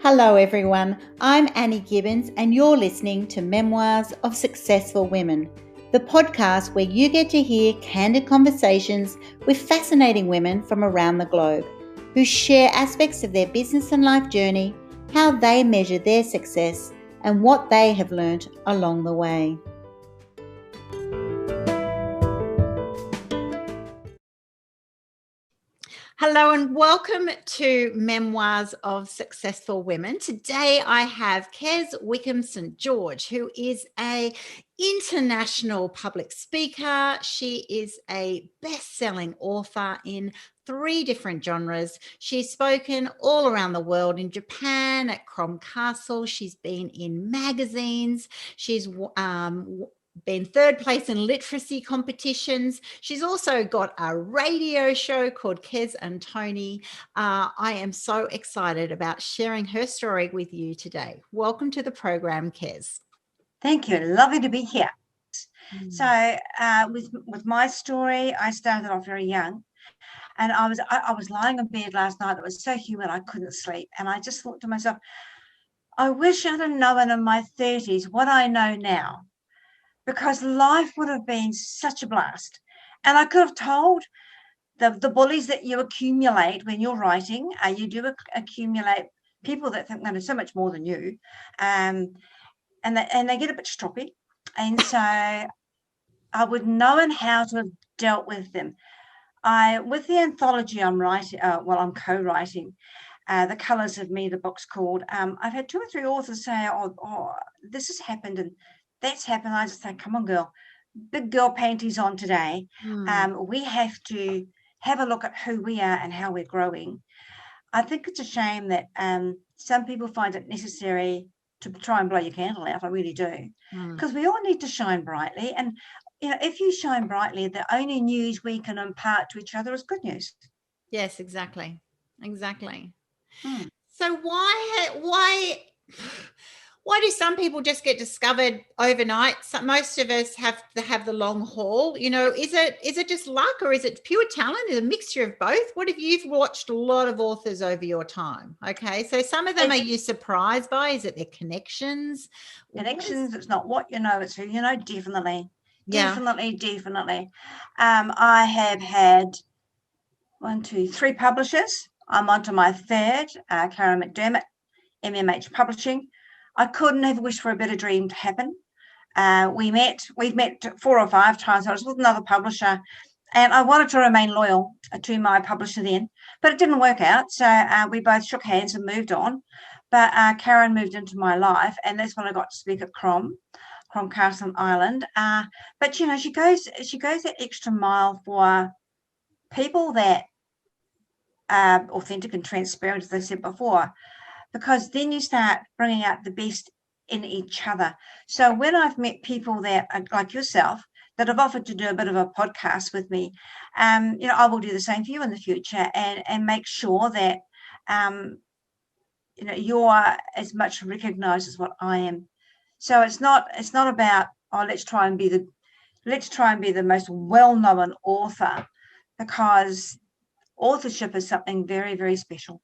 Hello everyone, I'm Annie Gibbins and you're listening to Memoirs of Successful Women, the podcast where you get to hear candid conversations with fascinating women from around the globe who share aspects of their business and life journey, how they measure their success and what they have learnt along the way. Hello and welcome to Memoirs of Successful Women. Today I have Kez Wickham St George, who is an international public speaker. She is a best-selling author in 3 different genres. She's spoken all around the world, in Japan, at Crom Castle. She's been in magazines. She's been 3rd place in literacy competitions. She's also got a radio show called Kez and Tony. I am so excited about sharing her story with you today. Welcome to the program, Kez. Thank you. Lovely to be here. So with my story, I started off very young, and I was lying in bed last night. It was so humid I couldn't sleep, and I just thought to myself, I wish I'd have known in my 30s what I know now, because life would have been such a blast. And I could have told the bullies that you accumulate when you're writing, you do accumulate people that think they know so much more than you, and they get a bit stroppy. And so I would know how to have dealt with them. With the anthology I'm writing, I'm co-writing, The Colours of Me, the book's called. I've had 2 or 3 authors say, oh, this has happened and that's happened. I just say, come on, girl, big girl panties on today. We have to have a look at who we are and how we're growing. I think it's a shame that some people find it necessary to try and blow your candle out. I really do, because we all need to shine brightly. And if you shine brightly, the only news we can impart to each other is good news. Yes, exactly. So why do some people just get discovered overnight? Most of us have to have the long haul. Is it just luck, or is it pure talent? Is it a mixture of both? What if you've watched a lot of authors over your time? Okay, so some of them are you surprised by? Is it their connections? It's not what you know, it's who you know. Definitely. I have had 1, 2, 3 publishers. I'm on to my 3rd, Karen McDermott, MMH Publishing. I couldn't have wished for a better dream to happen. We've met 4 or 5 times. I was with another publisher, and I wanted to remain loyal to my publisher then, but it didn't work out. So we both shook hands and moved on. But Karen moved into my life, and that's when I got to speak at Crom Castle Island. But she goes that extra mile for people that are authentic and transparent, as I said before, because then you start bringing out the best in each other. So when I've met people that are like yourself, that have offered to do a bit of a podcast with me, I will do the same for you in the future, and make sure that you're as much recognized as what I am. So it's not about, let's try and be the most well-known author, because authorship is something very, very special.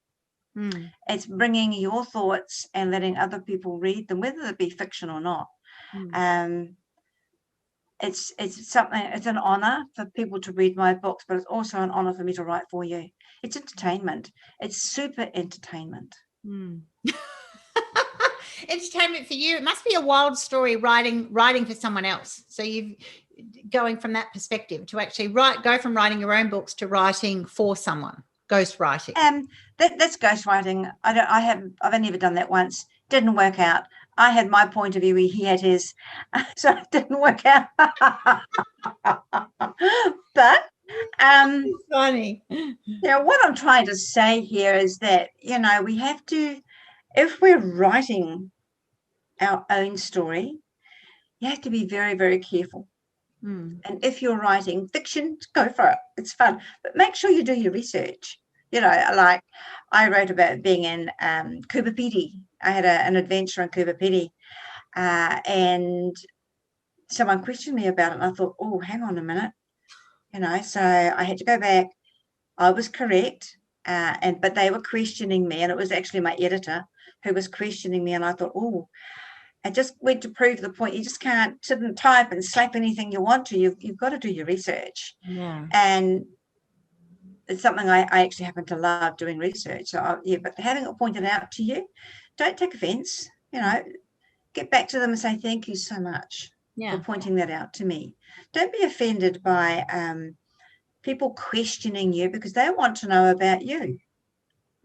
It's bringing your thoughts and letting other people read them, whether it be fiction or not. It's an honor for people to read my books, but it's also an honor for me to write for you. It's entertainment. It's super entertainment. Entertainment for you. It must be a wild story writing for someone else. So you've going from that perspective to actually go from writing your own books to writing for someone. Ghostwriting. That's ghostwriting. I've only ever done that once. Didn't work out. I had my point of view, he had his, so it didn't work out. But funny. What I'm trying to say here is that we have to, if we're writing our own story, you have to be very, very careful. And if you're writing fiction, go for it. It's fun, but make sure you do your research. Like I wrote about being in Coober Pedy. I had an adventure in Coober Pedy, and someone questioned me about it, and I thought, oh, hang on a minute, so I had to go back. I was correct, but they were questioning me, and it was actually my editor who was questioning me, and I thought, oh, I just went to prove the point. You just can't sit and type and slap anything you want to. You've got to do your research. Yeah. And it's something I actually happen to love, doing research. So but having it pointed out to you, don't take offense. Get back to them and say, thank you so much for pointing that out to me. Don't be offended by people questioning you, because they want to know about you.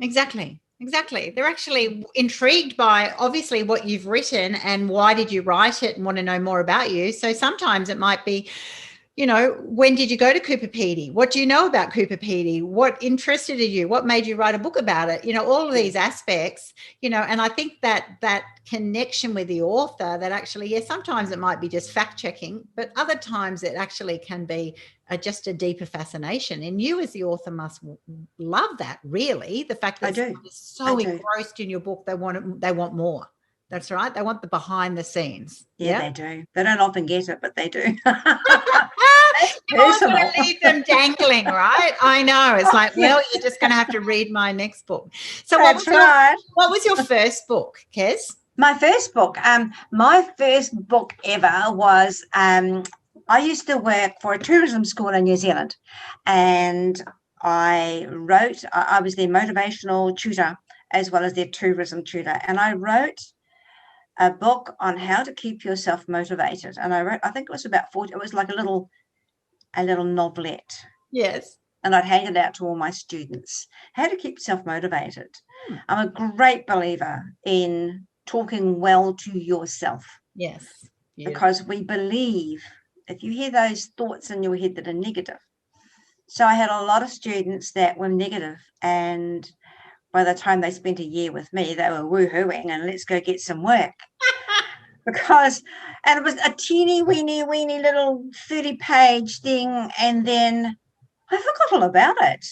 Exactly. They're actually intrigued by obviously what you've written and why did you write it, and want to know more about you. So sometimes it might be, when did you go to Cooper Pedy? What do you know about Cooper Pedy? What interested you? What made you write a book about it? All of these aspects, and I think that connection with the author, that actually, sometimes it might be just fact checking, but other times it actually can be just a deeper fascination. And you as the author must love that, really, the fact that someone is so engrossed in your book, they want more. That's right. They want the behind the scenes. Yeah, they do. They don't often get it, but they do. You're always going to leave them dangling, right? I know. It's like, well, you're just going to have to read my next book. So what was your first book, Kez? My first book ever was, I used to work for a tourism school in New Zealand, and I was their motivational tutor as well as their tourism tutor. And I wrote a book on how to keep yourself motivated. And I think it was about 40, it was like a little novelette. Yes. And I'd hand it out to all my students, how to keep yourself motivated. I'm a great believer in talking well to yourself. Yes. Because we believe, if you hear those thoughts in your head that are negative. So I had a lot of students that were negative, and by the time they spent a year with me, they were woo-hooing and let's go get some work. And it was a teeny weeny little 30-page thing, and then I forgot all about it.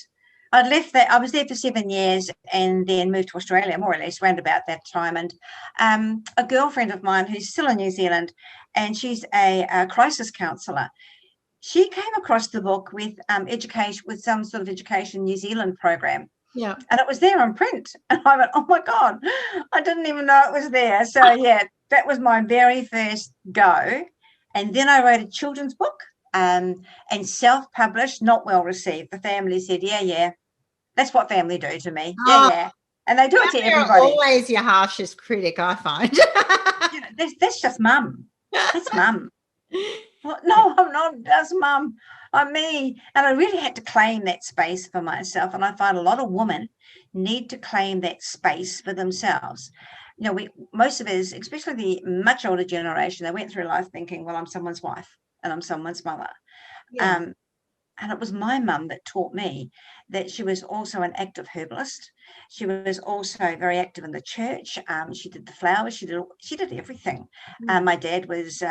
I'd left that. I was there for 7 years and then moved to Australia, more or less, around about that time. And a girlfriend of mine who's still in New Zealand, and she's a crisis counsellor, she came across the book with education, with some sort of Education New Zealand program. Yeah. And it was there in print. And I went, oh, my God, I didn't even know it was there. So, yeah, that was my very first go. And then I wrote a children's book and self-published, not well received. The family said, yeah, that's what family do to me. Yeah. And they do it to everybody. Always your harshest critic, I find. That's just mum. That's mum. Well, no, I'm not. That's mum. I'm me. And I really had to claim that space for myself. And I find a lot of women need to claim that space for themselves. Most of us, especially the much older generation, they went through life thinking, well, I'm someone's wife and I'm someone's mother. Yeah. And it was my mum that taught me that she was also an active herbalist. She was also very active in the church. She did the flowers. She did everything. My dad was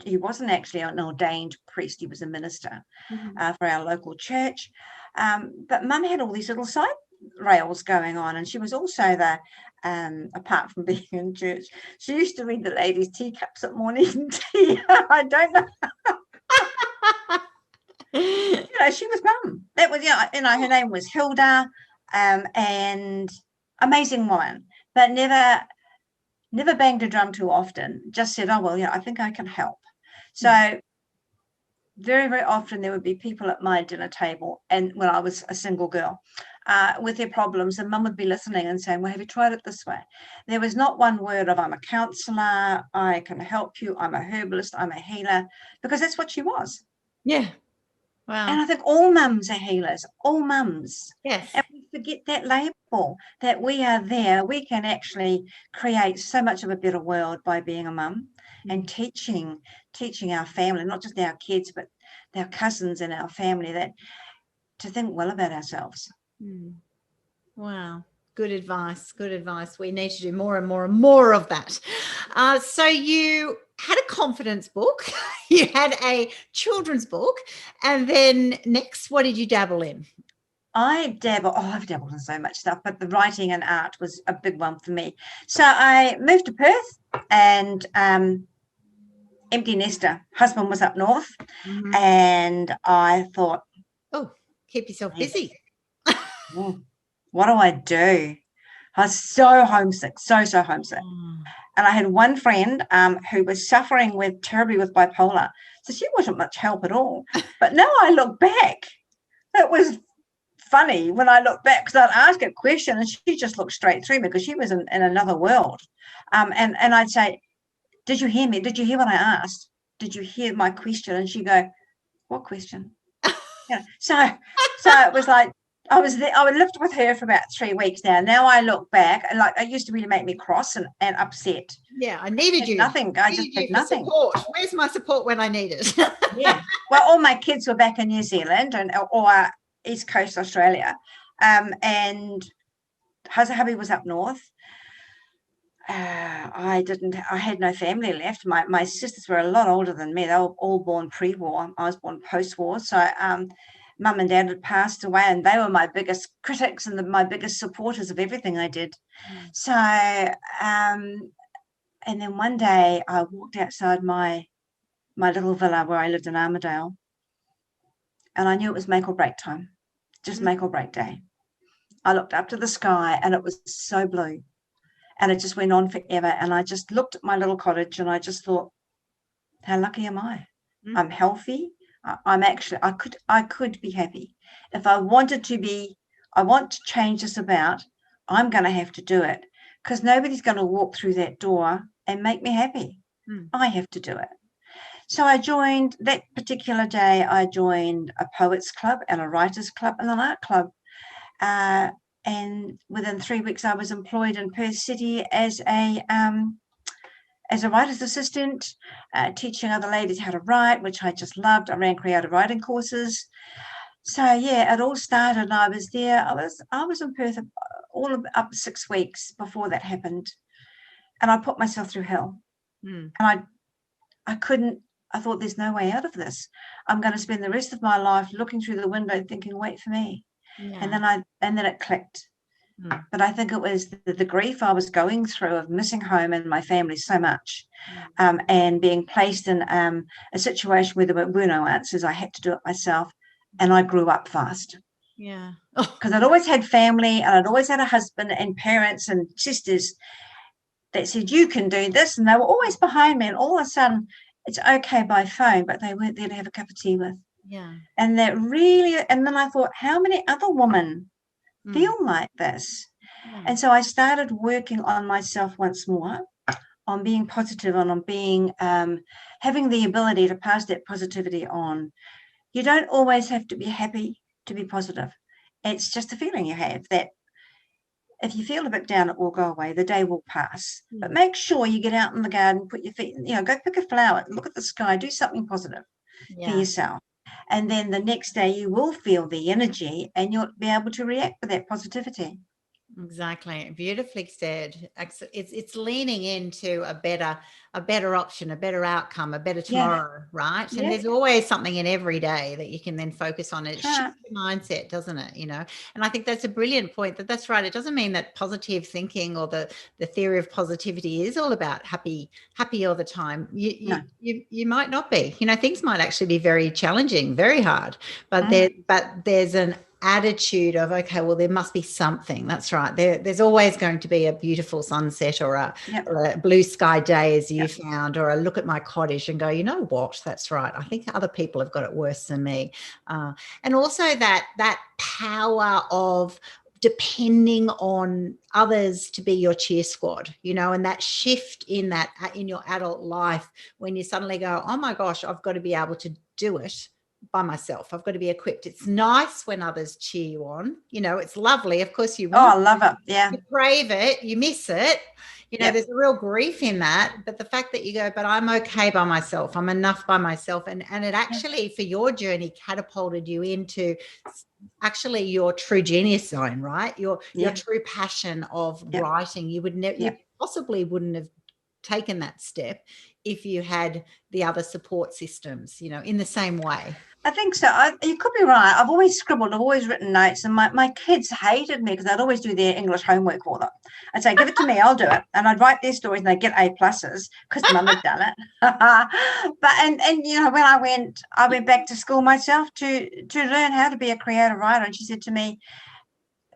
he wasn't actually an ordained priest. He was a minister for our local church. But mum had all these little side rails going on. And she was also apart from being in church, she used to read the ladies' teacups at morning tea. I don't know. She was mum. That was, her name was Hilda, and amazing woman, but never banged a drum too often. Just said, oh, well, I think I can help. So very, very often there would be people at my dinner table, and when I was a single girl, with their problems, and mum would be listening and saying, well, have you tried it this way? There was not one word of, I'm a counsellor, I can help you, I'm a herbalist, I'm a healer, because that's what she was. Yeah. Wow. And I think all mums are healers, all mums. Yes. And we forget that label, that we are there. We can actually create so much of a better world by being a mum and teaching our family, not just our kids, but our cousins and our family, that to think well about ourselves. Wow. Good advice. We need to do more and more and more of that. So you had a confidence book, you had a children's book, and then next, what did you dabble in? I've dabbled in so much stuff, but the writing and art was a big one for me. So I moved to Perth, and empty nester. Husband was up north, and I thought, oh, keep yourself busy. What do I do? I was so homesick, so homesick. Mm. And I had one friend who was suffering terribly with bipolar. So she wasn't much help at all. But now I look back, it was funny when I look back, because I'd ask a question and she just looked straight through me because she was in another world. And I'd say, did you hear me? Did you hear what I asked? Did you hear my question? And she'd go, what question? So it was like, I lived with her for about 3 weeks now. Now I look back, and like, it used to really make me cross and upset. Yeah, I needed you. Nothing. I just did nothing. Support. Where's my support when I need it? Yeah. Well, all my kids were back in New Zealand or East Coast Australia, and hubby was up north. I had no family left. My sisters were a lot older than me. They were all born pre-war. I was born post-war. So mum and dad had passed away, and they were my biggest critics and my biggest supporters of everything I did. So and then one day I walked outside my little villa where I lived in Armidale, and I knew it was make or break time, just make or break day. I looked up to the sky and it was so blue, and it just went on forever. And I just looked at my little cottage and I just thought, how lucky am I? I'm healthy. I could be happy. If I wanted to be, I want to change this about, I'm going to have to do it, because nobody's going to walk through that door and make me happy. I have to do it. So I joined that particular day. I joined a poets club and a writers club and an art club. And within 3 weeks, I was employed in Perth City as a writer's assistant, teaching other ladies how to write, which I just loved. I ran creative writing courses. So yeah, it all started. And I was there. I was in Perth all of up 6 weeks before that happened, and I put myself through hell. And I couldn't. I thought, there's no way out of this. I'm going to spend the rest of my life looking through the window, thinking, wait for me. Yeah. And then it clicked. But I think it was the grief I was going through of missing home and my family so much, and being placed in a situation where there were no answers. I had to do it myself, and I grew up fast. Yeah. Because I'd always had family, and I'd always had a husband and parents and sisters that said, you can do this, and they were always behind me. And all of a sudden, it's okay by phone, but they weren't there to have a cup of tea with. Yeah. And that really, and then I thought, how many other women feel like this? And so I started working on myself once more, on being positive, and on being, having the ability to pass that positivity on. You don't always have to be happy to be positive. It's just a feeling you have that if you feel a bit down, it will go away. The day will pass. But make sure you get out in the garden, put your feet, go pick a flower, look at the sky, do something positive for yourself. And then the next day you will feel the energy, and you'll be able to react with that positivity. Exactly. Beautifully said. It's leaning into a better option, a better outcome, a better tomorrow, right? And there's always something in every day that you can then focus on. It shifts your mindset, doesn't it? And I think that's a brilliant point. That's right. It doesn't mean that positive thinking or the theory of positivity is all about happy all the time. You might not be. Things might actually be very challenging, very hard, but there's an attitude of, okay, well, there must be something. That's right. There's always going to be a beautiful sunset or a blue sky day, as you found, or a look at my cottage and go, you know what, that's right. I think other people have got it worse than me. And also that power of depending on others to be your cheer squad, and that shift in your adult life, when you suddenly go, oh my gosh, I've got to be able to do it by myself. I've got to be equipped. It's nice when others cheer you on. It's lovely. Of course you want. Oh, I love it. Yeah. You crave it. You miss it. There's a real grief in that. But the fact that you go, but I'm okay by myself. I'm enough by myself. And it actually, for your journey, catapulted you into actually your true genius zone, right? Your true passion of writing. You would never, you possibly wouldn't have taken that step if you had the other support systems, in the same way. I think so. You could be right. I've always scribbled. I've always written notes, and my kids hated me because I'd always do their English homework for them. I'd say, give it to me, I'll do it. And I'd write their stories and they'd get A+ because Mum had done it. But and when I went back to school myself to learn how to be a creative writer, and she said to me,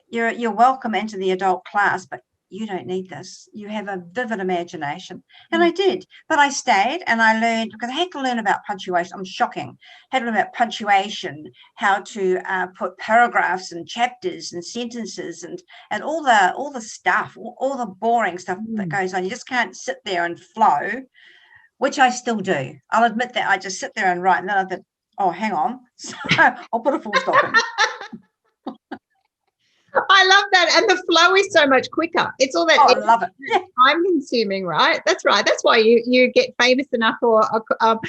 you're welcome into the adult class, but you don't need this. You have a vivid imagination. And I did, but I stayed and I learned, because I had to learn about punctuation. I'm shocking. I had to learn about punctuation, how to put paragraphs and chapters and sentences and all the stuff, all the boring stuff that goes on. You just can't sit there and flow, which I still do. I'll admit that I just sit there and write, and then I think, oh, hang on. So I'll put a full stop in. I love that. And the flow is so much quicker. It's all that I love it. Yeah. time consuming, right? That's right. That's why you get famous enough or have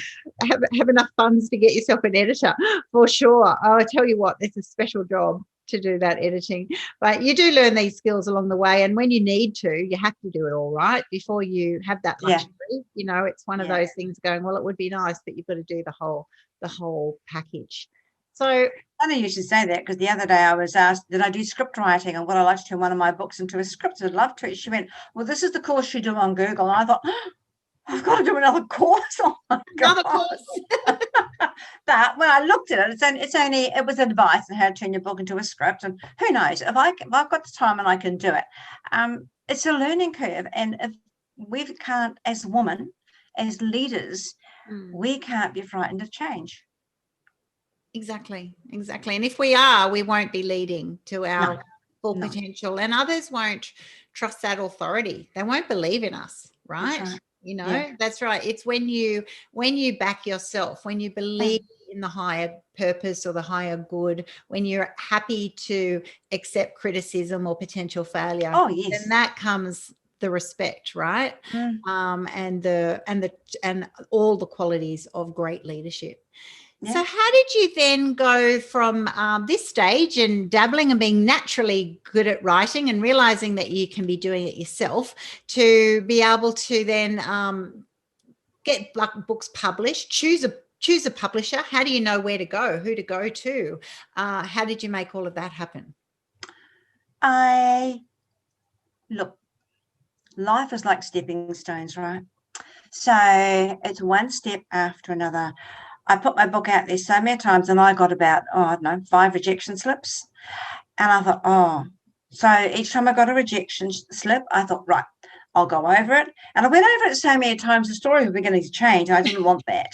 enough funds to get yourself an editor, for sure. I'll tell you what, it's a special job to do that editing. But you do learn these skills along the way. And when you need to, you have to do it all right before you have that luxury. You know, it's one of those things going, well, it would be nice, but you've got to do the whole package. So funny you should say that, because the other day I was asked, did I do script writing and would I like to turn one of my books into a script? I'd love to. She went, well, this is the course you do on Google. And I thought, oh, I've got to do another course. Oh my another God. course. But when I looked at it, it was advice on how to turn your book into a script. And who knows, if I've got the time and I can do it. It's a learning curve. And if we can't, as women, as leaders, we can't be frightened of change. Exactly. And if we are, we won't be leading to our full potential, and others won't trust that authority. They won't believe in us, right? That's right. You know, that's right. It's when you back yourself, when you believe in the higher purpose or the higher good, when you're happy to accept criticism or potential failure, then that comes the respect, right? And all the qualities of great leadership. Yeah. So how did you then go from this stage and dabbling and being naturally good at writing and realizing that you can be doing it yourself to be able to then get books published, choose a publisher? How do you know where to go, who to go to? How did you make all of that happen? Look, life is like stepping stones, right? So it's one step after another. I put my book out there so many times and I got about, 5 rejection slips. And I thought, so each time I got a rejection slip, I thought, right, I'll go over it. And I went over it so many times, the story was beginning to change. I didn't want that.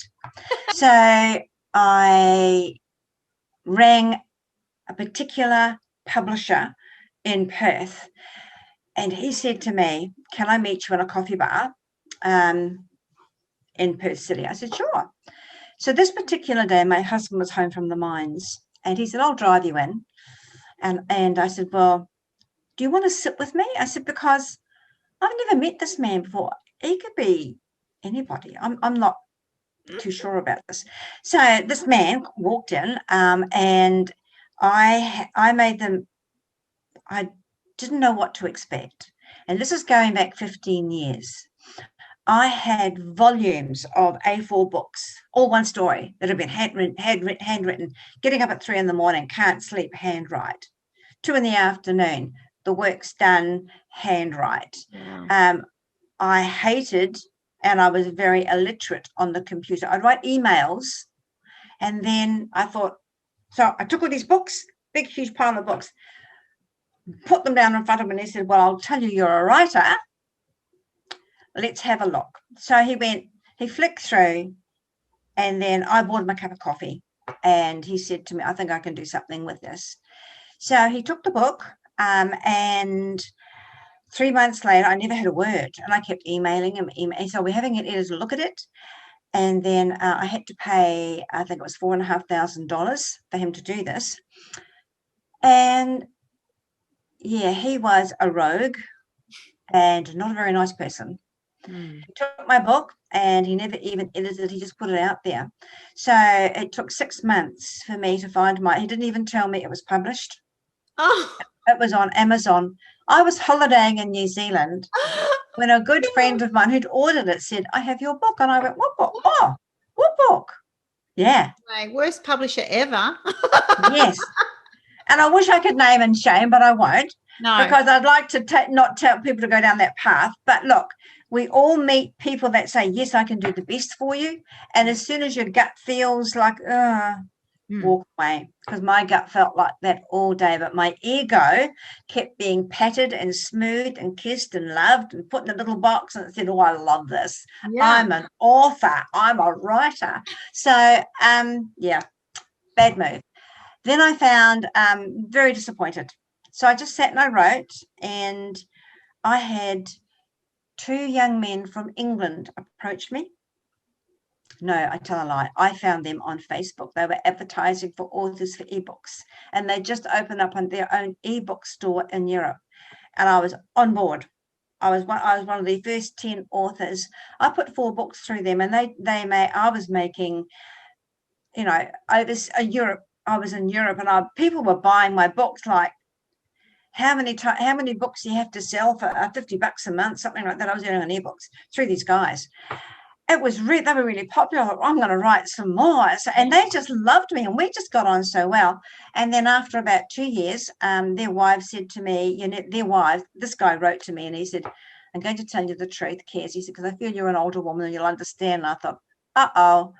So I rang a particular publisher in Perth, and he said to me, can I meet you in a coffee bar in Perth City? I said, sure. So this particular day, my husband was home from the mines, and he said, I'll drive you in. And I said, well, do you want to sit with me? I said, because I've never met this man before. He could be anybody. I'm not too sure about this. So this man walked in, and I didn't know what to expect. And this is going back 15 years. I had volumes of A4 books, all one story, that have been handwritten, getting up at 3 a.m, can't sleep, handwrite. 2 p.m, the work's done, handwrite. Yeah. I hated, and I was very illiterate on the computer. I'd write emails, and then I thought, so I took all these books, big, huge pile of books, put them down in front of him, and he said, well, I'll tell you, you're a writer. Let's have a look. So he flicked through, and then I bought him a cup of coffee, and he said to me, I think I can do something with this. So he took the book, and 3 months later, I never had a word, and I kept emailing him. So we're having an editor look at it, and then I had to pay, I think it was $4,500 for him to do this. And yeah, he was a rogue and not a very nice person. He took my book and he never even edited, he just put it out there. So it took 6 months for me to find he didn't even tell me it was published. Oh. It was on Amazon. I was holidaying in New Zealand when a good friend of mine who'd ordered it said, I have your book. And I went, what book? Oh, what book? Yeah. My worst publisher ever. Yes. And I wish I could name and shame, but I won't. No. Because I'd like to not tell people to go down that path. But look, we all meet people that say, yes, I can do the best for you. And as soon as your gut feels like, walk away, because my gut felt like that all day, but my ego kept being patted and smoothed and kissed and loved and put in a little box, and it said, oh, I love this. I'm an author, I'm a writer. So bad move. Then I found very disappointed. So I just sat and I wrote, and I had 2 young men from England approach me. No, I tell a lie. I found them on Facebook. They were advertising for authors for ebooks, and they just opened up on their own ebook store in Europe. And I was on board. I was one of the first 10 authors. I put 4 books through them, and I was making, over Europe. I was in Europe, and people were buying my books like, how many books do you have to sell for $50 a month, something like that. I was doing on ebooks through these guys. They were really popular. I'm going to write some more. And they just loved me, and we just got on so well. And then after about 2 years, their wives said to me, this guy wrote to me, and he said, I'm going to tell you the truth, Kez. He said, because I feel you're an older woman and you'll understand. And I thought, uh-oh,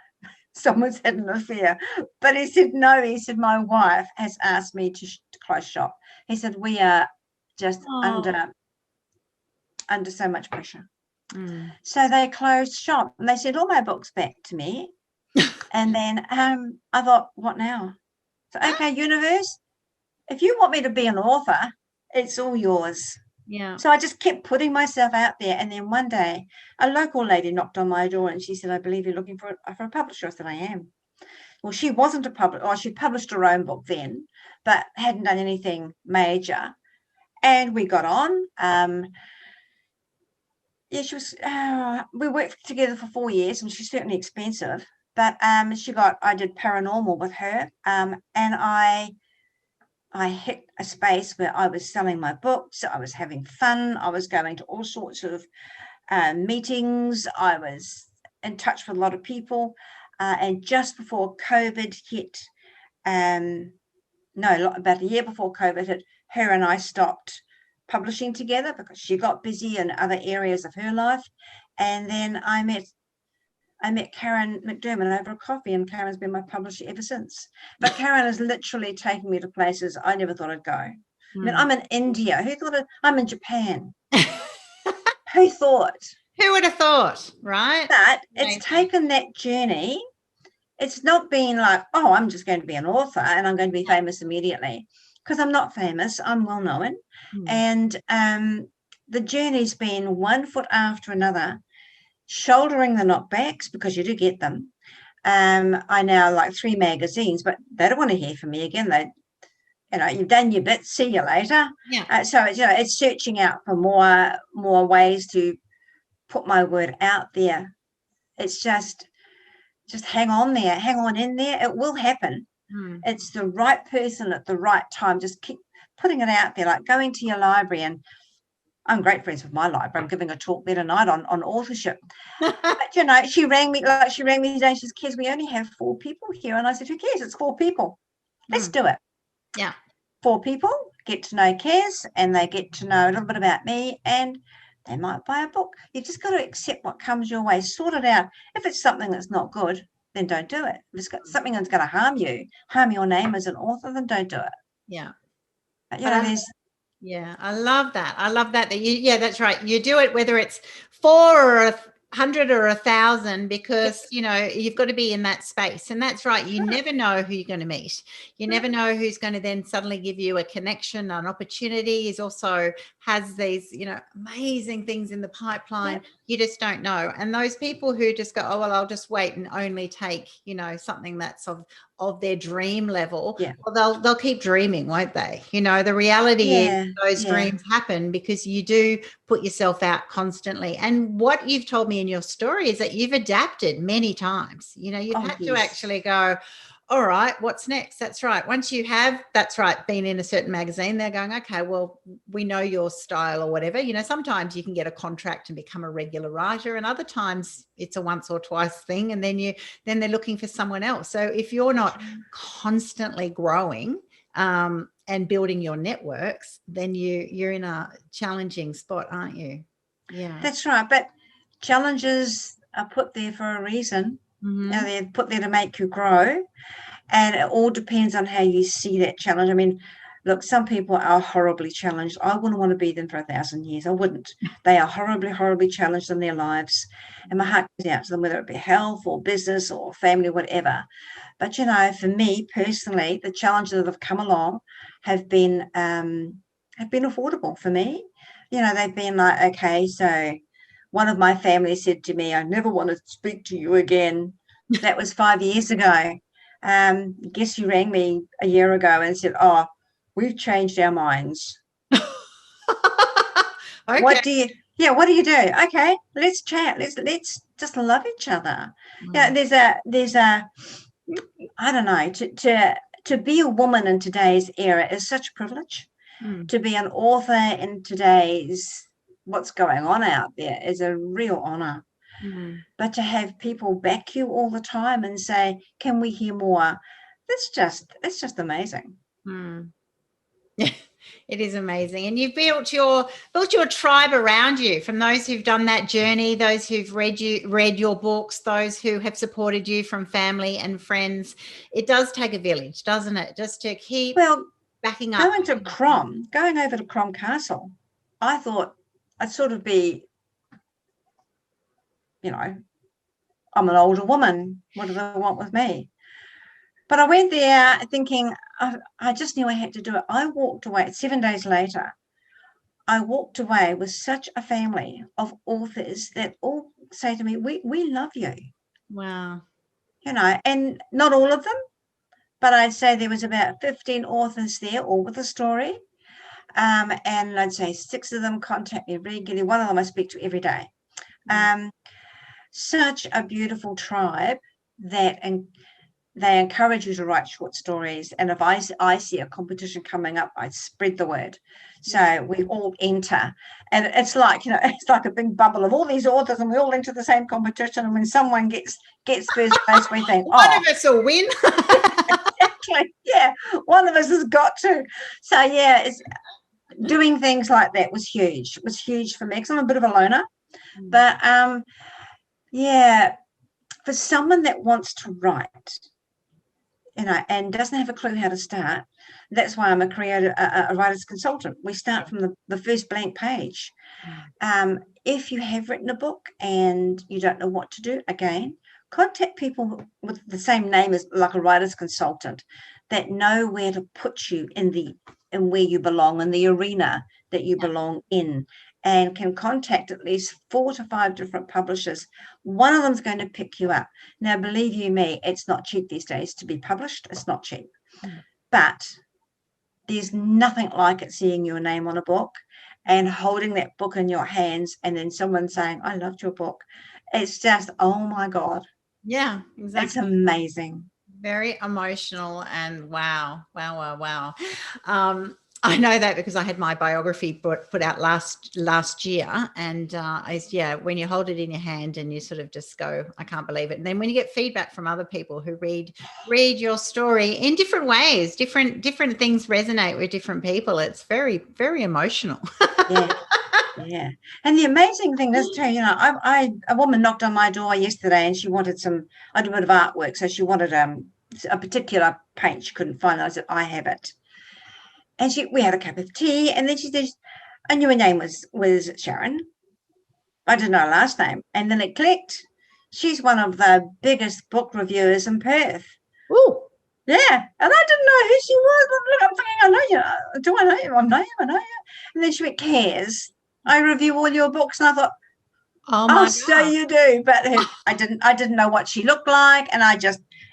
someone's had an affair. But he said, no, he said, my wife has asked me to close shop. He said, we are just under so much pressure. So they closed shop, and they sent all my books back to me. And then I thought, what now? So, okay, universe, if you want me to be an author, it's all yours. Yeah. So I just kept putting myself out there. And then one day a local lady knocked on my door, and she said, I believe you're looking for a publisher. I said, I am. Well, she wasn't a publisher, or she published her own book then, but hadn't done anything major. And we got on. She was. We worked together for 4 years, and she's certainly expensive. But I did paranormal with her, and I hit a space where I was selling my books. I was having fun. I was going to all sorts of meetings. I was in touch with a lot of people. And just before COVID hit, about a year before COVID hit, her and I stopped publishing together because she got busy in other areas of her life. And then I met Karen McDermott over a coffee, and Karen's been my publisher ever since. But Karen has literally taken me to places I never thought I'd go. I mean, I'm in India. I'm in Japan. Who thought? Who would have thought, right? But it's taken that journey. It's not been like, oh, I'm just going to be an author and I'm going to be famous immediately, because I'm not famous. I'm well known. And the journey's been one foot after another, shouldering the knockbacks, because you do get them. I now like 3 magazines, but they don't want to hear from me again. You've done your bit. See you later. Yeah. So it's searching out for more ways to put my word out there. It's just hang on there, hang on in there. It will happen. It's the right person at the right time. Just keep putting it out there, like going to your library. And I'm great friends with my library. I'm giving a talk there tonight on authorship. But, she rang me today. She says, Kez, we only have 4 people here. And I said, who cares? It's 4 people. Let's do it. Yeah. 4 people get to know Kez, and they get to know a little bit about me, and they might buy a book. You just got to accept what comes your way, sort it out. If it's something that's not good, then don't do it. If it's got something that's going to harm your name as an author, then don't do it. Yeah. But, yeah, I love that. That's right. You do it whether it's 4 or 100 or 1,000, because you've got to be in that space. And that's right, you never know who you're going to meet. You never know who's going to then suddenly give you a connection, an opportunity. Is also has these amazing things in the pipeline. You just don't know. And those people who just go, oh well, I'll just wait and only take something that's of their dream level, well, they'll keep dreaming, won't they? The reality is those dreams happen because you do put yourself out constantly. And what you've told me in your story is that you've adapted many times. You've had to actually go, all right, what's next? That's right. Once you have, been in a certain magazine, they're going, okay, well, we know your style or whatever. Sometimes you can get a contract and become a regular writer, and other times it's a once or twice thing, and then they're looking for someone else. So if you're not constantly growing and building your networks, then you're in a challenging spot, aren't you? Yeah, that's right. But challenges are put there for a reason. They're put there to make you grow. And it all depends on how you see that challenge. I mean, look, some people are horribly challenged. I wouldn't want to be them for 1,000 years. I wouldn't. They are horribly, horribly challenged in their lives. And my heart goes out to them, whether it be health or business or family, whatever. But, you know, for me personally, the challenges that have come along have been affordable for me. You know, they've been like, okay, so one of my family said to me, I never want to speak to you again. That was 5 years ago. Guess you rang me a year ago and said, oh, we've changed our minds. Okay. What do you do? Okay, let's chat. Let's just love each other. Yeah, there's a I don't know, to be a woman in today's era is such a privilege. To be an author in today's what's going on out there is a real honor. But to have people back you all the time and say, can we hear more? It's just amazing. It is amazing. And you've built your tribe around you, from those who've done that journey, those who've read your books, those who have supported you from family and friends. It does take a village, doesn't it? Just to keep backing up. Going over to Crom Castle, I thought I'd sort of be, you know, I'm an older woman. What do they want with me? But I went there thinking, I just knew I had to do it. I walked away 7 days later. I walked away with such a family of authors that all say to me, we love you. Wow. You know, and not all of them, but I'd say there was about 15 authors there, all with a story. And I'd say 6 of them contact me regularly. One of them I speak to every day. Such a beautiful tribe and they encourage you to write short stories. And if I see a competition coming up, I spread the word. So we all enter. And it's like, you know, it's like a big bubble of all these authors and we all enter the same competition. And when someone gets first place, we think, one of us will win. Exactly. Yeah. One of us has got to. So, yeah, it's doing things like that was huge. It was huge for me because I'm a bit of a loner. But, yeah, for someone that wants to write, you know, and doesn't have a clue how to start. That's why I'm a writer's consultant. We start from the first blank page. If you have written a book and you don't know what to do, again, contact people with the same name as like a writer's consultant that know where to put you in where you belong, in the arena that you belong in, and can contact at least 4 to 5 different publishers. One of them's going to pick you up. Now, believe you me, it's not cheap these days to be published. It's not cheap. But there's nothing like it seeing your name on a book and holding that book in your hands and then someone saying, I loved your book. It's just, oh, my God. Yeah, exactly. It's amazing. Very emotional and wow. I know that because I had my biography put out last year, and when you hold it in your hand and you sort of just go, I can't believe it. And then when you get feedback from other people who read your story in different ways, different things resonate with different people. It's very, very emotional. Yeah. And the amazing thing is too, you know, a woman knocked on my door yesterday and she wanted I do a bit of artwork, so she wanted a particular paint she couldn't find. I said, I have it. And we had a cup of tea, and then she said, I knew her name was Sharon. I didn't know her last name. And then it clicked. She's one of the biggest book reviewers in Perth. Ooh. Yeah. And I didn't know who she was. Look, I'm thinking, I know you. Do I know you? I know you. And then she went, Kez, I review all your books. And I thought, oh my God. So you do. But I didn't know what she looked like. And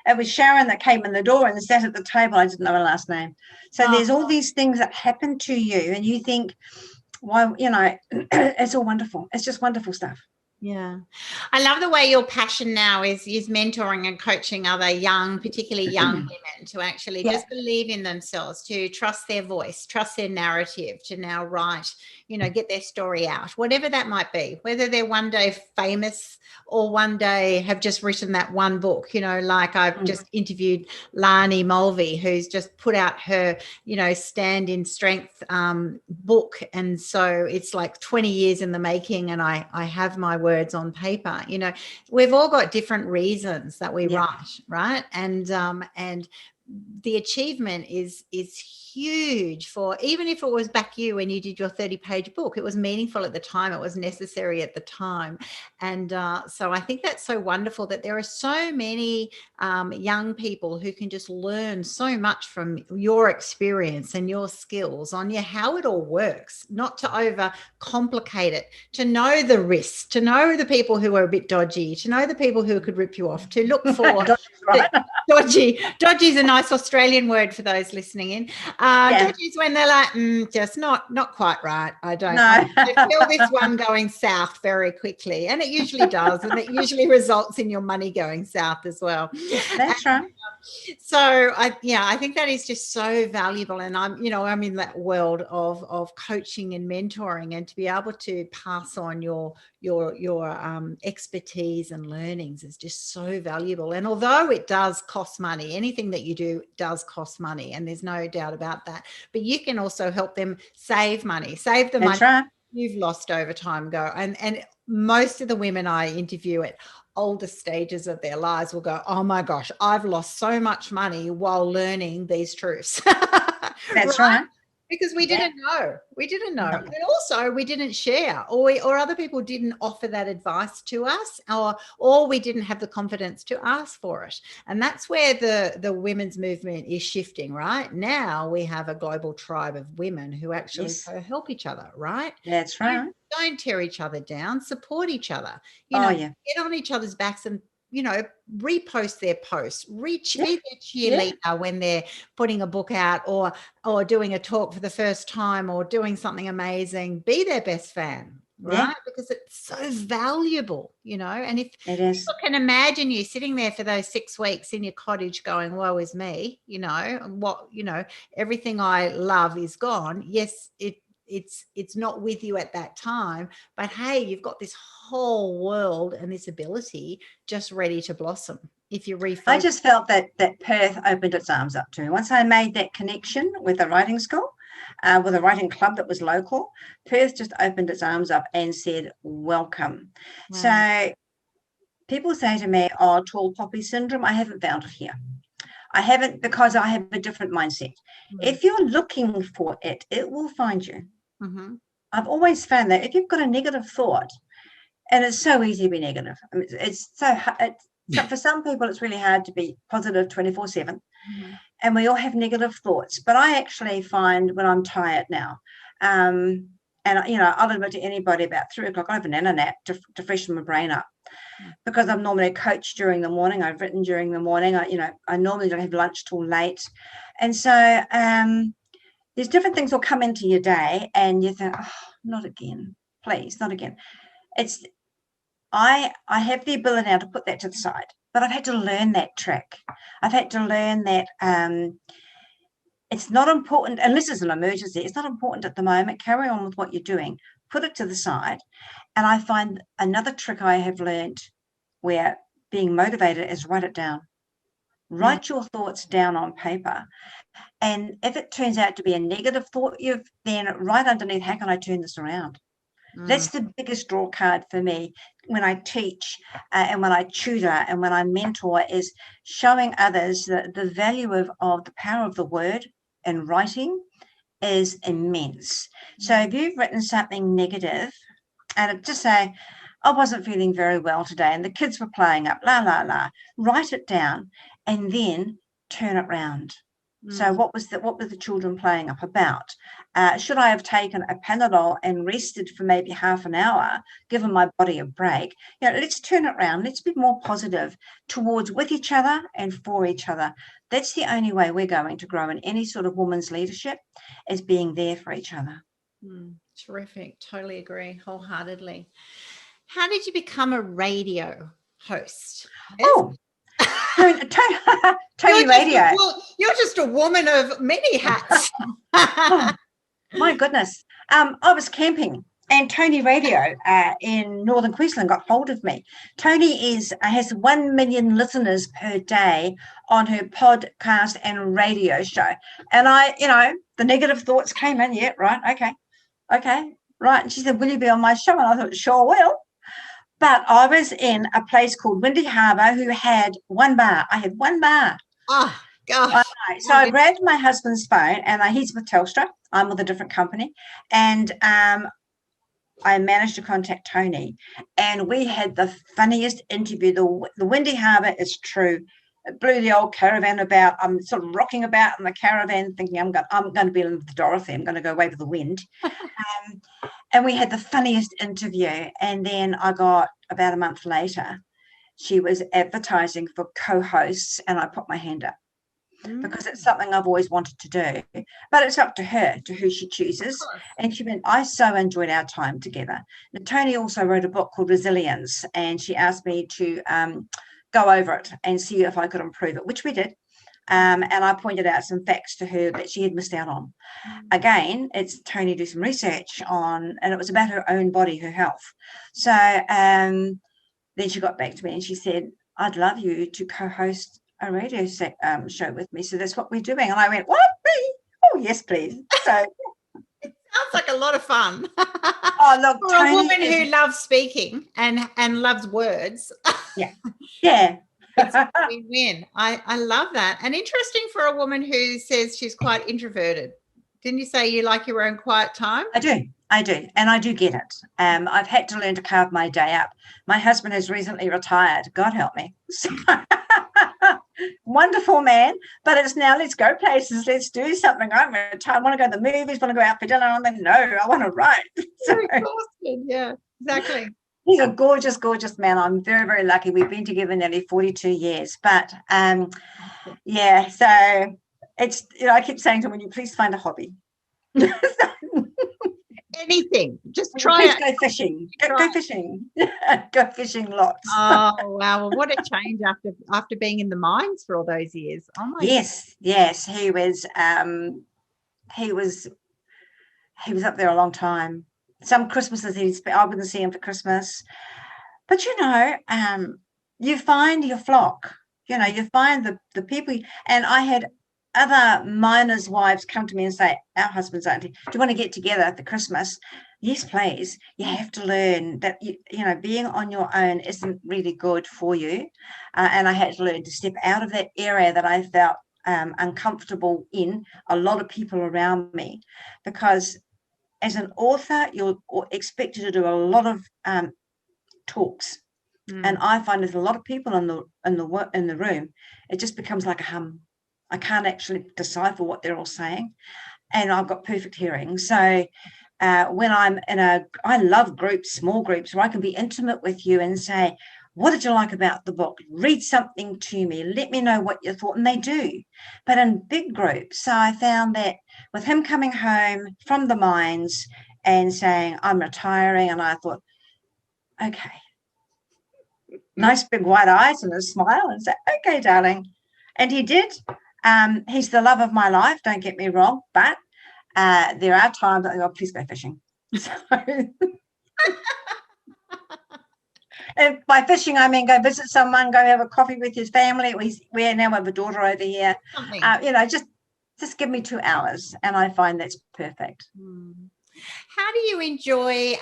it was Sharon that came in the door and sat at the table. I didn't know her last name. So there's all these things that happen to you and you think, well, you know, it's all wonderful. It's just wonderful stuff. Yeah. I love the way your passion now is mentoring and coaching other particularly young women to actually just believe in themselves, to trust their voice, trust their narrative, to now write, you know, get their story out, whatever that might be, whether they're one day famous or one day have just written that one book, you know, like I've just interviewed Lani Mulvey, who's just put out her, you know, Stand in Strength book. And so it's like 20 years in the making, and I have my work words on paper. You know, we've all got different reasons that we write, right? And the achievement is huge. For even if it was back you when you did your 30-page book, it was meaningful at the time, it was necessary at the time. And so I think that's so wonderful that there are so many young people who can just learn so much from your experience and your skills on how it all works, not to overcomplicate it, to know the risks, to know the people who are a bit dodgy, to know the people who could rip you off, to look for dodgy is a nice Australian word for those listening in. Dodgy is when they're like, just not quite right. I feel this one going south very quickly, and it usually does, and it usually results in your money going south as well. That's right. So I think that is just so valuable, and I'm in that world of coaching and mentoring, and to be able to pass on your expertise and learnings is just so valuable. And although it does cost money, anything that you do does cost money, and there's no doubt about that, but you can also help them save the money you've lost over time. And most of the women I interview at older stages of their lives will go, oh my gosh, I've lost so much money while learning these truths. That's right. Because we didn't know. No. And also we didn't share, or other people didn't offer that advice to us, or we didn't have the confidence to ask for it. And that's where the women's movement is shifting. Right now we have a global tribe of women who actually help each other, right? That's right. Don't tear each other down, support each other, get on each other's backs and repost their posts, be their cheerleader when they're putting a book out or doing a talk for the first time or doing something amazing. Be their best fan, right? Because it's so valuable, and if people can imagine you sitting there for those 6 weeks in your cottage going, woe is me, everything I love is gone. Yes, it's not with you at that time, but hey, you've got this whole world and this ability just ready to blossom if you refocus. I just felt that Perth opened its arms up to me once I made that connection with the writing school, with a writing club that was local. Perth just opened its arms up and said, welcome. Wow. So people say to me, oh, tall poppy syndrome. I haven't found it here. I haven't, because I have a different mindset. If you're looking for it, it will find you. I've always found that if you've got a negative thought, and it's so easy to be negative. I mean, it's so hard. For some people, it's really hard to be positive 24/7. And we all have negative thoughts. But I actually find when I'm tired now, and I'll admit to anybody about 3 o'clock, I have an inner nap to freshen my brain up. Because I'm normally a coach during the morning, I've written during the morning. I normally don't have lunch till late, and so there's different things will come into your day, and you think, oh, not again, please, not again. I have the ability now to put that to the side, but I've had to learn that trick. I've had to learn that it's not important unless it's an emergency. It's not important at the moment. Carry on with what you're doing. Put it to the side. And I find another trick I have learned where being motivated is write it down. Write your thoughts down on paper. And if it turns out to be a negative thought, then right underneath, how can I turn this around? That's the biggest draw card for me when I teach and when I tutor and when I mentor, is showing others the value of the power of the word and writing is immense. So if you've written something negative, and just say, I wasn't feeling very well today and the kids were playing up, la, la, la, write it down and then turn it round. So what were the children playing up about? Should I have taken a Panadol and rested for maybe half an hour, given my body a break? Let's turn it around. Let's be more positive towards with each other and for each other. That's the only way we're going to grow in any sort of women's leadership, is being there for each other. Terrific. Totally agree wholeheartedly. How did you become a radio host? Oh, Tony Radio. You're just a woman of many hats. Oh, my goodness. I was camping and Tony Radio in Northern Queensland got hold of me. Tony has 1 million listeners per day on her podcast and radio show. And the negative thoughts came in. Yeah, right. Okay, right. And she said, will you be on my show? And I thought, sure will. But I was in a place called Windy Harbour who had one bar. I had one bar. Oh, gosh. So I grabbed my husband's phone, and he's with Telstra. I'm with a different company. And I managed to contact Tony, and we had the funniest interview. The Windy Harbour is true. It blew the old caravan about. I'm sort of rocking about in the caravan thinking I'm going to be with Dorothy. I'm going to go away with the wind. And we had the funniest interview. And then I got, about a month later, she was advertising for co-hosts, and I put my hand up because it's something I've always wanted to do. But it's up to her, to who she chooses. And she went, I so enjoyed our time together. And Tony also wrote a book called Resilience, and she asked me to go over it and see if I could improve it, which we did. And I pointed out some facts to her that she had missed out on. Again, it's Tony do some research on, and it was about her own body, her health. So then she got back to me and she said, I'd love you to co-host a radio show with me. So that's what we're doing. And I went, what? Me? Oh, yes, please. So it sounds like a lot of fun. Oh, look, for a woman who loves speaking and loves words. Yeah. We win. I love that. And interesting for a woman who says she's quite introverted. Didn't you say you like your own quiet time? I do. And I do get it. I've had to learn to carve my day up. My husband has recently retired. God help me. So, wonderful man. But it's now, let's go places. Let's do something. I'm retired. I want to go to the movies. Want to go out for dinner. I'm like, no, I want to write. So, yeah, exactly. He's a gorgeous, gorgeous man. I'm very, very lucky. We've been together nearly 42 years. But yeah, so it's, I keep saying to him, will you please find a hobby? Anything. Just try it. Go fishing. Go fishing. Go fishing lots. Oh, wow. Well, what a change after being in the mines for all those years. Oh, my Yes. He was up there a long time. Some Christmases I wouldn't see him for Christmas. But, you find your flock. You find the people. And I had other miners' wives come to me and say, our husbands aren't, do you want to get together for Christmas? Yes, please. You have to learn that, being on your own isn't really good for you. And I had to learn to step out of that area that I felt uncomfortable in, a lot of people around me, because as an author, you're expected to do a lot of talks. And I find there's a lot of people in the room. It just becomes like a hum. I can't actually decipher what they're all saying, and I've got perfect hearing. So when I'm I love groups, small groups, where I can be intimate with you and say, what did you like about the book? Read something to me. Let me know what you thought. And they do. But in big groups, so I found that with him coming home from the mines and saying, I'm retiring, and I thought, okay, nice big white eyes and a smile, and say, okay, darling. And he did. He's the love of my life, don't get me wrong, but there are times I go, please go fishing. So, and by fishing, I mean go visit someone, go have a coffee with his family. We now have a daughter over here. Just give me 2 hours, and I find that's perfect. How do you enjoy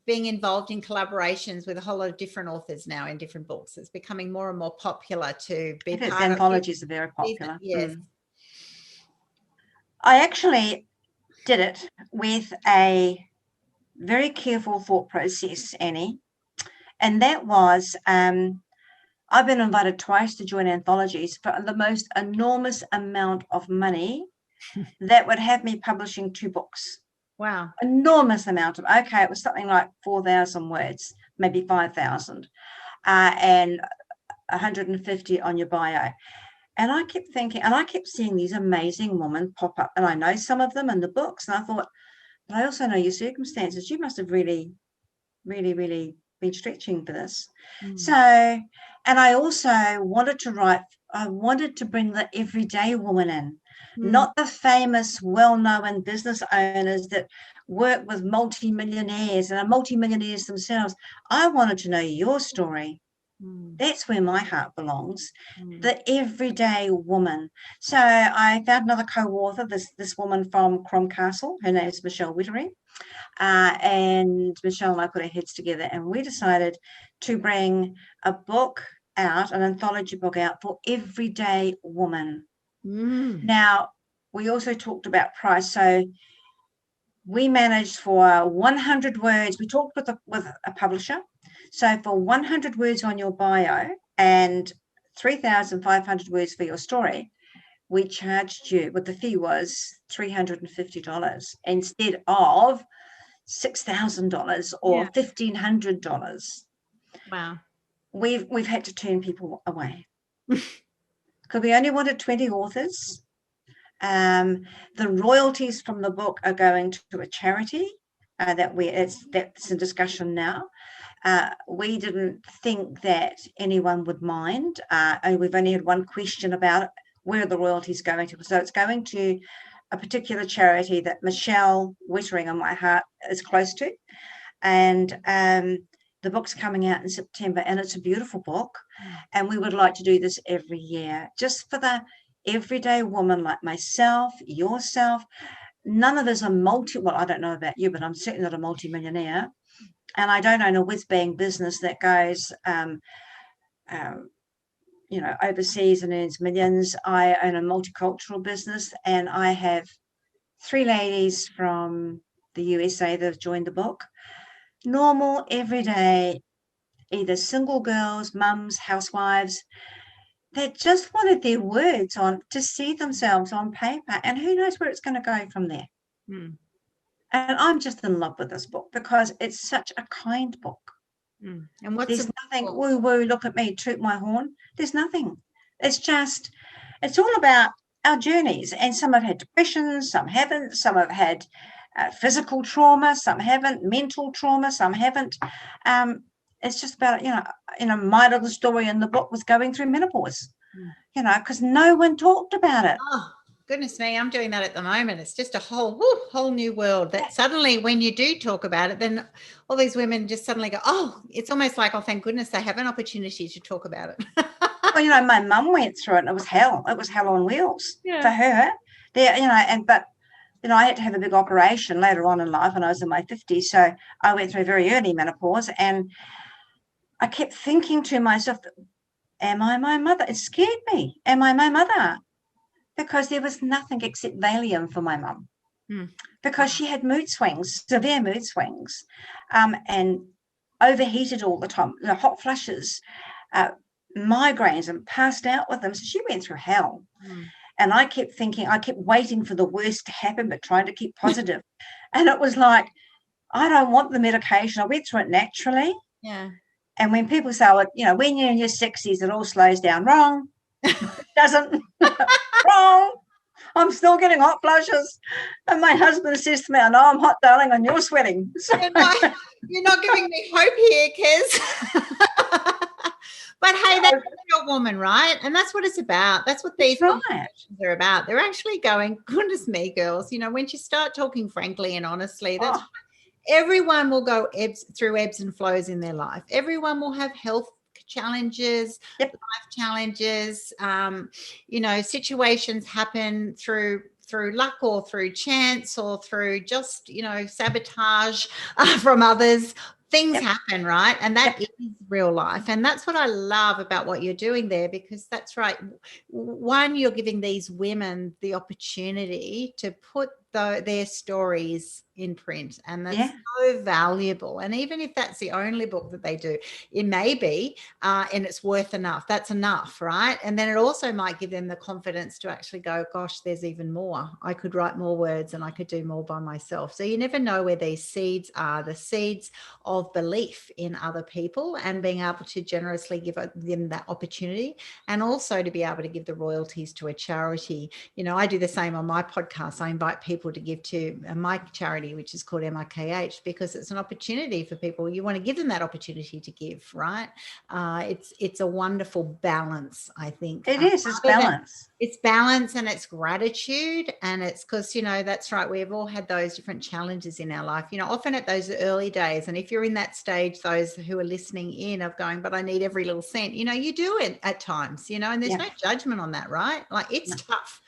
being involved in collaborations with a whole lot of different authors now in different books? It's becoming more and more popular to be part of. Anthologies are very popular. Yes. I actually did it with a very careful thought process, Annie, and that was I've been invited twice to join anthologies for the most enormous amount of money that would have me publishing 2 books. Wow. Enormous amount of, it was something like 4,000 words, maybe 5,000, and 150 on your bio. And I kept thinking, and I kept seeing these amazing women pop up, and I know some of them in the books, and I thought, but I also know your circumstances. You must have really, really, really been stretching for this. So, and I also wanted to write, I wanted to bring the everyday woman in. Not the famous, well-known business owners that work with multimillionaires and are multimillionaires themselves. I wanted to know your story. That's where my heart belongs. The everyday woman. So I found another co-author, this woman from Castle. Her name is Michelle Wittery. And Michelle and I put our heads together and we decided to bring a book out, an anthology book out for everyday woman. Now, we also talked about price. So we managed for 100 words. We talked with a publisher. So for 100 words on your bio and 3,500 words for your story, we charged you, what the fee was, $350 instead of $6,000 or $1,500. Wow. We've had to turn people away because we only wanted 20 authors. The royalties from the book are going to a charity that's in discussion now. We didn't think that anyone would mind. And we've only had one question about it. Where are the royalties going to? So it's going to a particular charity that Michelle Wittering on my heart is close to. And the book's coming out in September, and it's a beautiful book. And we would like to do this every year, just for the everyday woman like myself, yourself. None of us are well, I don't know about you, but I'm certainly not a multimillionaire. And I don't own a whiz-bang business that goes, overseas and earns millions. I own a multicultural business, and I have 3 ladies from the USA that have joined the book. Normal, everyday, either single girls, mums, housewives, that just wanted their words to see themselves on paper, and who knows where it's going to go from there. And I'm just in love with this book because it's such a kind book. And there's nothing woo-woo, look at me, toot my horn. There's nothing. It's all about our journeys. And some have had depression, some haven't. Some have had physical trauma, some haven't. Mental trauma, some haven't. It's just about, my little story in the book was going through menopause, because no one talked about it. Oh, goodness me, I'm doing that at the moment. It's just a whole new world that suddenly when you do talk about it, then all these women just suddenly go, oh, it's almost like, oh, thank goodness they have an opportunity to talk about it. Well, my mum went through it and it was hell. It was hell on wheels for her. I had to have a big operation later on in life when I was in my 50s. So I went through very early menopause, and I kept thinking to myself, am I my mother? It scared me. Am I my mother? Because there was nothing except Valium for my mum. Because she had mood swings, severe mood swings, and overheated all the time, hot flushes, migraines, and passed out with them. So she went through hell. And I kept waiting for the worst to happen, but trying to keep positive. And it was like, I don't want the medication. I went through it naturally. Yeah. And when people say, when you're in your 60s, it all slows down. Wrong. It doesn't. Wrong. I'm still getting hot flushes. And my husband says to me, I know I'm hot, darling, and you're sweating. So you're not giving me hope here, Kez. But hey, that's your woman, right? And that's what it's about. That's what these conversations are about. They're actually going, goodness me, girls, when you start talking frankly and honestly, that's everyone will go through ebbs and flows in their life. Everyone will have health challenges, life challenges. Situations happen through luck or through chance or through just, sabotage from others. Things happen, right? And that is real life. And that's what I love about what you're doing there, because that's right. One, you're giving these women the opportunity to put their stories in print, and that's so valuable. And even if that's the only book that they do, it may be, and it's worth enough. That's enough, right? And then it also might give them the confidence to actually go, gosh, there's even more. I could write more words and I could do more by myself. So you never know where these seeds are, the seeds of belief in other people, and being able to generously give them that opportunity, and also to be able to give the royalties to a charity. I do the same on my podcast. I invite people to give to my charity, which is called MIKH, because it's an opportunity for people. You want to give them that opportunity to give, right? It's a wonderful balance, I think. It is. It's balance. It's balance, and it's gratitude, and it's because, that's right. We've all had those different challenges in our life, often at those early days. And if you're you're in that stage, those who are listening in of going, but I need every little cent, you do it at times, and there's no judgment on that, right? Like it's tough,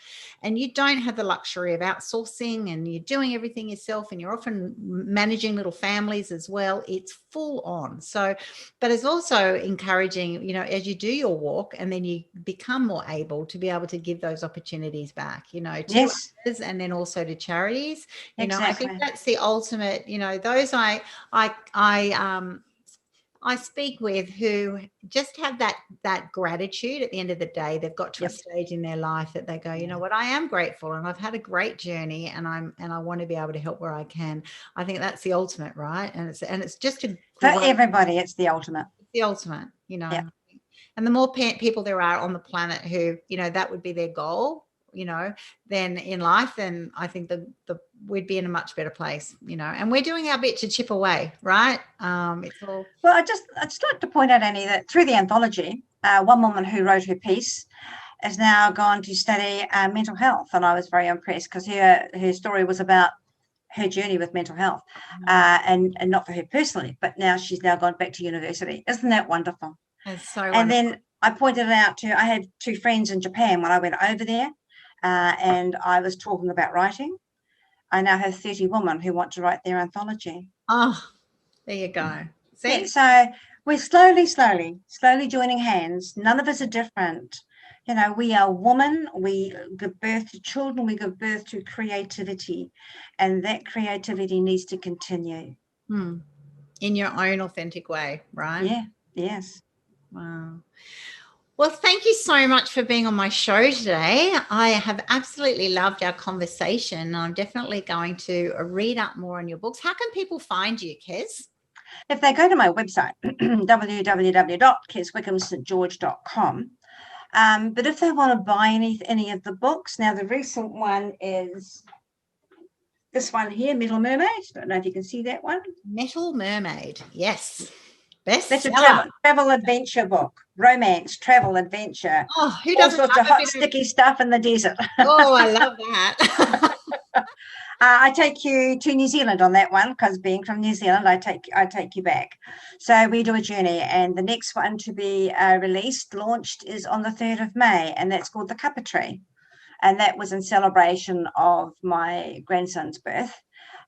and you don't have the luxury of outsourcing, and you're doing everything yourself, and you're often managing little families as well. It's full on. So, but it's also encouraging, as you do your walk and then you become more able to give those opportunities back, to others, and then also to charities. Exactly. I think that's the ultimate, those I speak with who just have that gratitude at the end of the day. They've got to a stage in their life that they go, you know what, I am grateful, and I've had a great journey, and I want to be able to help where I can. I think that's the ultimate, right? And it's just for everybody, it's the ultimate. It's the ultimate, And the more people there are on the planet who, that would be their goal, then in life, then I think we'd be in a much better place, and we're doing our bit to chip away, right? It's all. Well, I'd just like to point out, Annie, that through the anthology, one woman who wrote her piece has now gone to study mental health, and I was very impressed because her story was about her journey with mental health, and not for her personally, but now she's gone back to university. Isn't that wonderful? It's so and wonderful. Then I pointed it out I had 2 friends in Japan when I went over there, and I was talking about writing. I now have 30 women who want to write their anthology. Oh, there you go. See? Yeah, so we're slowly joining hands. None of us are different. We are women. We give birth to children. We give birth to creativity, and that creativity needs to continue. In your own authentic way, right? Yeah. Yes. Wow. Well, thank you so much for being on my show today. I have absolutely loved our conversation. I'm definitely going to read up more on your books. How can people find you, Kez? If they go to my website, www.kezwickhamstgeorge.com, but if they want to buy any of the books, now the recent one is this one here, Metal Mermaid. I don't know if you can see that one. Metal Mermaid, yes. Best That's a travel adventure book. Romance, travel, adventure. Oh, who doesn't all sorts of hot, sticky stuff in the desert. Oh, I love that. I take you to New Zealand on that one, because being from New Zealand, I take you back. So we do a journey, and the next one to be launched is on the 3rd of May, and that's called The Cuppa Tree. And that was in celebration of my grandson's birth.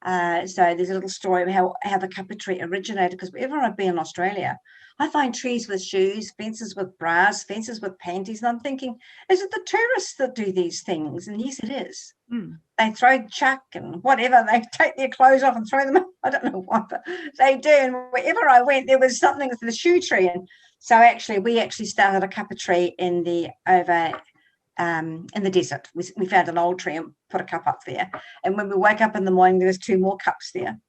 So there's a little story of how the Cuppa Tree originated, because wherever I've been in Australia, I find trees with shoes, fences with bras, fences with panties, and I'm thinking, is it the tourists that do these things? And yes, it is. They throw chuck and whatever, they take their clothes off and throw them up. I don't know why, but they do. And wherever I went, there was something with the shoe tree. And so we started a Cuppa Tree in the desert. We found an old tree and put a cup up there. And when we woke up in the morning, there was 2 more cups there.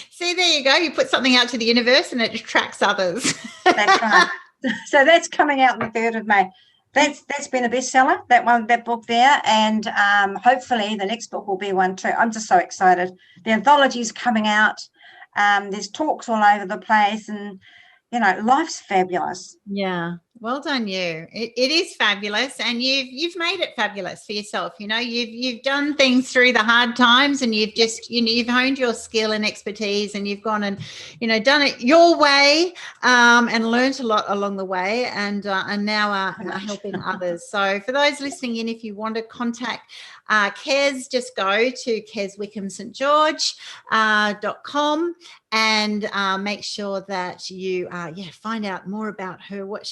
See, there you go. You put something out to the universe and it attracts others. That's right. So that's coming out on the 3rd of May. That's been a bestseller, that book there. And hopefully the next book will be one too. I'm just so excited. The anthology is coming out. There's talks all over the place, and life's fabulous. Yeah. Well done, you. It is fabulous, and you've made it fabulous for yourself. You've done things through the hard times, and you've just you've honed your skill and expertise, and you've gone and done it your way, and learnt a lot along the way, and now are helping others. So for those listening in, if you want to contact Kez, just go to Kez Wickham St George.com and make sure that you find out more about her, what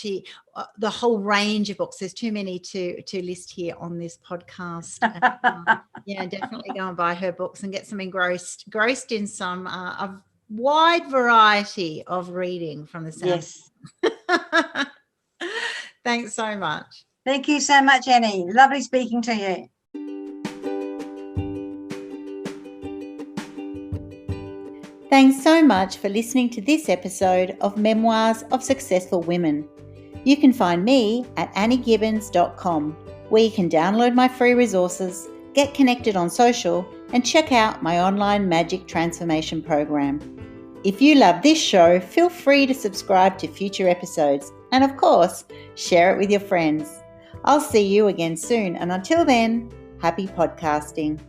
the whole range of books. There's too many to list here on this podcast. Definitely go and buy her books and get some engrossed in some a wide variety of reading from the sound. Yes. Thanks so much. Thank you so much, Annie. Lovely speaking to you. Thanks so much for listening to this episode of Memoirs of Successful Women. You can find me at anniegibbins.com, where you can download my free resources, get connected on social, and check out my online magic transformation program. If you love this show, feel free to subscribe to future episodes, and of course, share it with your friends. I'll see you again soon, and until then, happy podcasting.